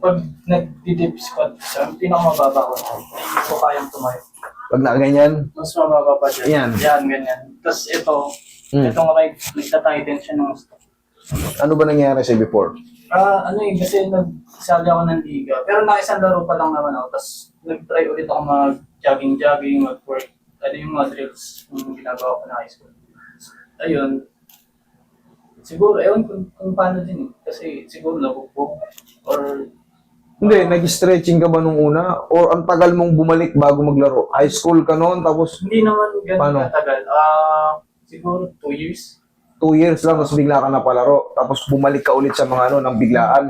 pag nag-dip squat siya, pinakamababa ko na. Hindi ko kayang tumayo. Pag nakaganyan, Mas mababa pa dyan. Yan. Yan, ganyan. Tapos ito, Hmm. itong right, nagta-tighten siya ng gusto. ano ba nangyari sa'yo before? Kasi nagsali ako ng liga. Pero nakisang laro pa lang naman ako. Tapos nag-try ulit ako mag-jogging, mag-work. Ano yung mga drills yung ginagawa ko na high school. Ayun. Siguro, ewan kung paano din eh. Kasi siguro nabubog. Or Hindi, nag-stretching ka ba nung una? O ang tagal mong bumalik bago maglaro? High school ka noon, tapos hindi naman ganun Paano? katagal. Siguro 2 years. 2 years lang, tapos bigla ka napalaro. Tapos bumalik ka ulit sa mga ano, ng biglaan.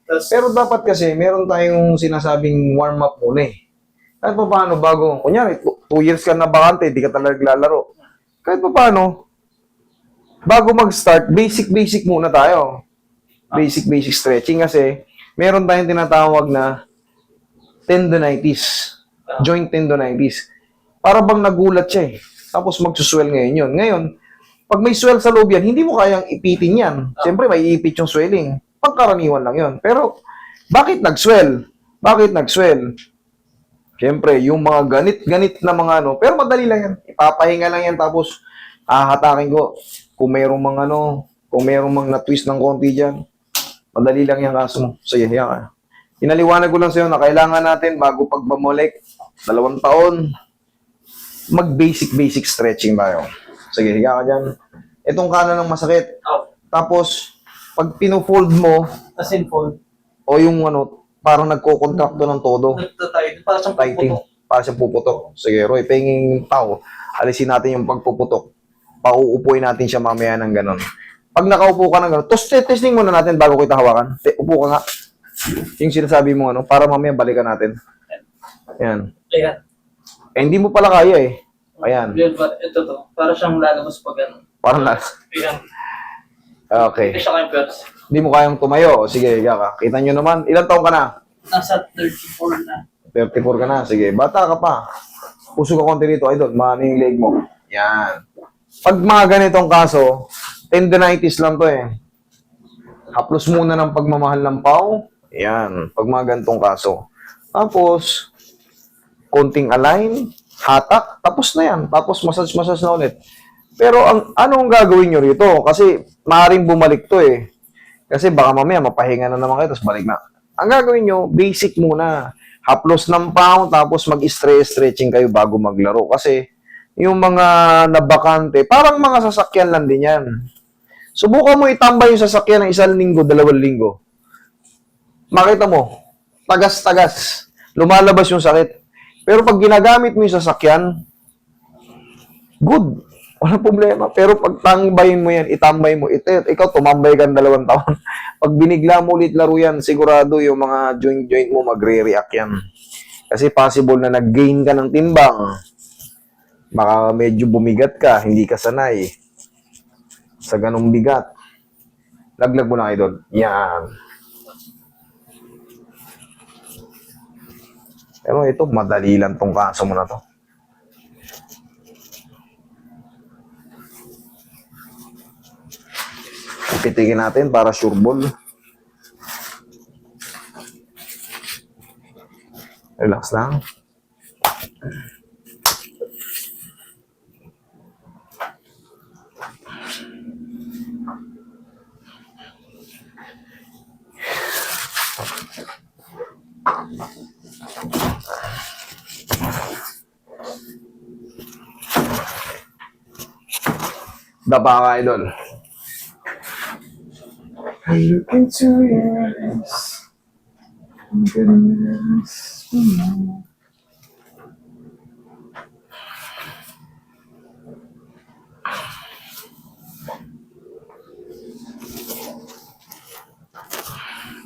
Tapos, Pero dapat kasi, meron tayong sinasabing warm-up muna eh. Kahit pa paano, bago, kunyari, 2 years ka na bakante, di ka talaga naglalaro. Kahit pa paano, bago mag-start, basic muna tayo. Basic stretching kasi, meron tayong tinatawag na tendonitis. Joint tendonitis. Para bang nagulat siya eh. Tapos magsuswell ngayon yun. Ngayon, pag may swell sa loob yan, hindi mo kayang ipitin yan. Siyempre, may ipit yung swelling. Pangkaraniwan lang yun. Pero, bakit nag-swell? Bakit nag-swell? Siyempre, yung mga ganit na mga ano, pero madali lang yan. Ipapahinga lang yan, tapos hahatakin ko. Kung mayroong mga ano, kung mayroong mga na-twist ng konti dyan, madali lang yan kaso mo. Sige, hiya ka. Inaliwanag ko lang sa'yo na kailangan natin bago pagbamalik, 2 taon, mag-basic stretching tayo. Sige, higa ka dyan. Itong kanan ng masakit. Tapos, pag pino-fold mo, as in fold. o yung ano, parang nagko-contracto ng todo. Nagtatay. Para siyang Tighting. puputok. Para siyang puputok. Sige, Roy, penging tao. Alisin natin yung pagpuputok. Pauupuin natin siya mamaya ng ganon. Pag nakaupo ka ng ganon, testing muna natin bago kita hawakan. Upo ka nga. Yung sinasabi mo, ano, para mamaya balikan natin. Ayan. Ayan. Hindi mo pala kaya eh. Ayan. Ito to. Para siyang lalabas pag ano. Parang na. Ayan. Okay. Hindi siya kayong pers. Hindi mo kayang tumayo. O, sige, higa ka. Kita nyo naman. Ilang taong ka na? Nasa 34 na. 34 ka na. Sige, bata ka pa. Puso ka konti dito. Idol, maano yung leg mo. Yan. Pag mga ganitong kaso, tendonitis lang to eh. Haplos muna ng pagmamahal ng pau. Yan. Pag mga ganitong kaso. Tapos, konting align, hatak, tapos na yan. Tapos massage na ulit. Pero anong gagawin nyo rito? Kasi maaaring bumalik to eh. Kasi baka mamaya mapahinga na naman kayo, tapos balik na. Ang gagawin nyo, basic muna. Haplos ng pau, tapos mag-stretching kayo bago maglaro. Kasi yung mga nabakante, parang mga sasakyan lang din yan. Subukan mo itambay yung sasakyan ng 1 linggo, 2 linggo. Makita mo, tagas-tagas. Lumalabas yung sakit. Pero pag ginagamit mo yung sasakyan, good. Walang problema. Pero pag tambayin mo yan, itambay mo, ikaw tumambay ka 2 taon. Pag binigla mo ulit laro yan, sigurado yung mga joint mo magre-react yan. Kasi possible na nag-gain ka ng timbang. Baka medyo bumigat ka, hindi ka sanay. Sa ganong bigat. Laglag mo na, idol. Yan. Pero ito, madali lang tong kaso mo na to. Pitikin natin para sure ball. Relax lang. Dapa ka, idol. I look into your eyes. I'm getting nervous.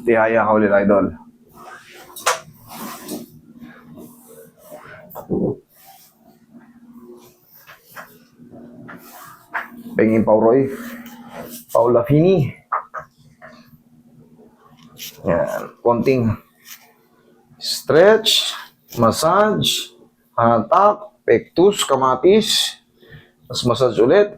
Tihaya ka ulit, idol. Pengin Pau Roy. Paula Fini. Yan. Konting stretch, massage, hatak, pectus, kamatis. Tapos massage ulit.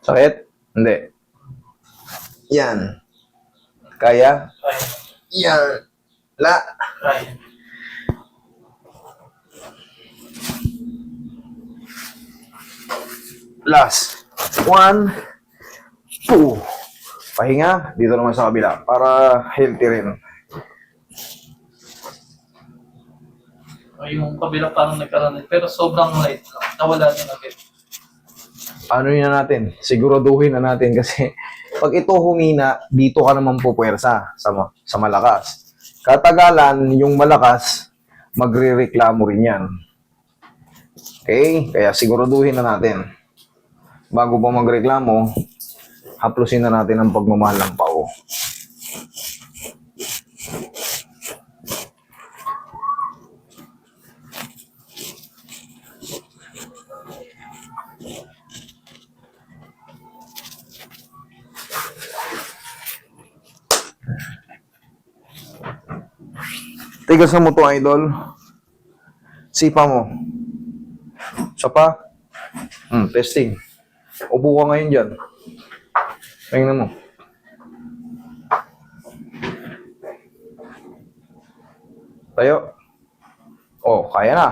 Sakit? Hindi. Yan. Kaya? Kaya. Yan. La. Kaya. Last. 1, 2. Pahinga. Dito naman sa kabila. Para healthy rin. O yung kabila parang nagkaroon din. Pero sobrang light lang. Nawala din agad. Ano yun na natin? Siguraduhin na natin kasi pag ito humina, dito ka naman pupuwersa sa malakas. Katagalan, yung malakas, magre-reklamo rin yan. Okay? Kaya siguraduhin na natin. Bago pa magreklamo, haplusin na natin ang pagmamahal ng pao. Tigasan mo to, idol. Sipa mo. Isa pa. Testing. Upo ka ngayon dyan. Tingnan mo. Tayo. Oh, kaya na.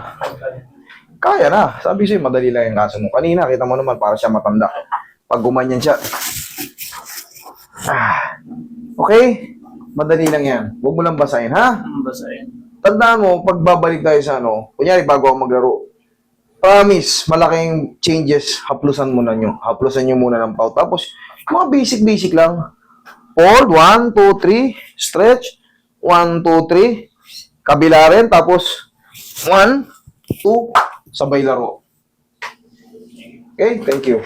Kaya na. Sabi sa'yo, madali lang yung kaso mo. Kanina, kita mo naman, para siya matanda. Pag gumanyan siya. Okay? Madali lang yan. Huwag mo lang basahin, ha? Ang basahin. Tandaan mo, pag babalik tayo sa kunyari bago ako maglaro, promise, malaking changes, haplusan muna nyo. Haplusan nyo muna ng pau. Tapos, mga basic lang. Hold, 1, 2, 3, stretch, 1, 2, 3, kabila rin, tapos, 1, 2, sabay laro. Okay, thank you.